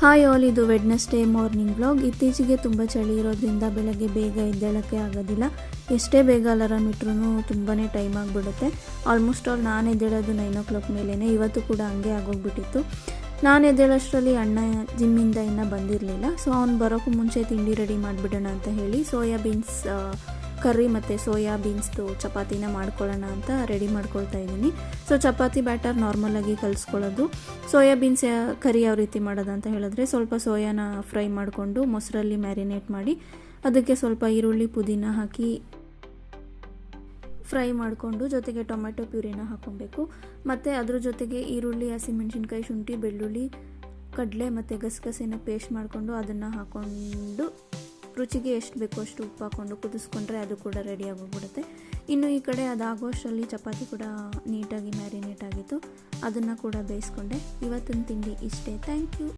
Hi all, ಇದು Wednesday morning vlog. ಇತ್ತೀಚೆಗೆ ತುಂಬ ಚಳಿ ಇರೋದ್ರಿಂದ ಬೆಳಗ್ಗೆ ಬೇಗ ಎದ್ದೇಳೋಕ್ಕೆ ಆಗೋದಿಲ್ಲ. ಎಷ್ಟೇ ಬೇಗ ಅಲಾರಾಮ್ ಇಟ್ರೂ ತುಂಬಾ ಟೈಮ್ ಆಗಿಬಿಡುತ್ತೆ. ಆಲ್ಮೋಸ್ಟ್ ಆಲ್ ನಾನು ಎದ್ದೇಳೋದು 9 o'clock ಮೇಲೇ. ಇವತ್ತು ಕೂಡ ಹಂಗೆ ಆಗೋಗ್ಬಿಟ್ಟಿತ್ತು. ನಾನು ಎದ್ದೇಳೋಷ್ಟರಲ್ಲಿ ಅಣ್ಣ ಜಿಮ್ಮಿಂದ ಇನ್ನೂ ಬಂದಿರಲಿಲ್ಲ. ಸೊ ಅವ್ನು ಬರೋಕ್ಕೂ ಮುಂಚೆ ತಿಂಡಿ ರೆಡಿ ಮಾಡಿಬಿಡೋಣ ಅಂತ ಹೇಳಿ ಸೋಯಾಬೀನ್ಸ್ ಕರ್ರಿ ಮತ್ತು ಸೋಯಾಬೀನ್ಸ್ದು ಚಪಾತಿನ ಮಾಡ್ಕೊಳ್ಳೋಣ ಅಂತ ರೆಡಿ ಮಾಡ್ಕೊಳ್ತಾ ಇದ್ದೀನಿ. ಸೊ ಚಪಾತಿ ಬ್ಯಾಟರ್ ನಾರ್ಮಲಾಗಿ ಕಲಿಸ್ಕೊಳ್ಳೋದು. ಸೋಯಾಬೀನ್ಸ್ ಕರಿ ಯಾವ ರೀತಿ ಮಾಡೋದು ಅಂತ ಹೇಳಿದ್ರೆ, ಸ್ವಲ್ಪ ಸೋಯಾನ ಫ್ರೈ ಮಾಡಿಕೊಂಡು ಮೊಸರಲ್ಲಿ ಮ್ಯಾರಿನೇಟ್ ಮಾಡಿ ಅದಕ್ಕೆ ಸ್ವಲ್ಪ ಈರುಳ್ಳಿ ಪುದೀನ ಹಾಕಿ ಫ್ರೈ ಮಾಡಿಕೊಂಡು ಜೊತೆಗೆ ಟೊಮೆಟೊ ಪ್ಯೂರಿನ ಹಾಕ್ಕೊಬೇಕು. ಮತ್ತು ಅದ್ರ ಜೊತೆಗೆ ಈರುಳ್ಳಿ, ಹಸಿಮೆಣಸಿನ್ಕಾಯಿ, ಶುಂಠಿ, ಬೆಳ್ಳುಳ್ಳಿ, ಕಡಲೆ ಮತ್ತು ಗಸಗಸೆನ ಪೇಸ್ಟ್ ಮಾಡಿಕೊಂಡು ಅದನ್ನು ಹಾಕ್ಕೊಂಡು ರುಚಿಗೆ ಎಷ್ಟು ಬೇಕೋ ಅಷ್ಟು ಉಪ್ಪು ಹಾಕ್ಕೊಂಡು ಕುದಿಸ್ಕೊಂಡ್ರೆ ಅದು ಕೂಡ ರೆಡಿ ಆಗೋಗ್ಬಿಡುತ್ತೆ. ಇನ್ನು ಈ ಕಡೆ ಅದಾಗೋಷ್ಟರಲ್ಲಿ ಚಪಾತಿ ಕೂಡ ನೀಟಾಗಿ ಮ್ಯಾರಿನೇಟ್ ಆಗಿತ್ತು. ಅದನ್ನು ಕೂಡ ಬೇಯಿಸ್ಕೊಂಡೆ. ಇವತ್ತಿನ ತಿಂಡಿ ಇಷ್ಟೇ. Thank you.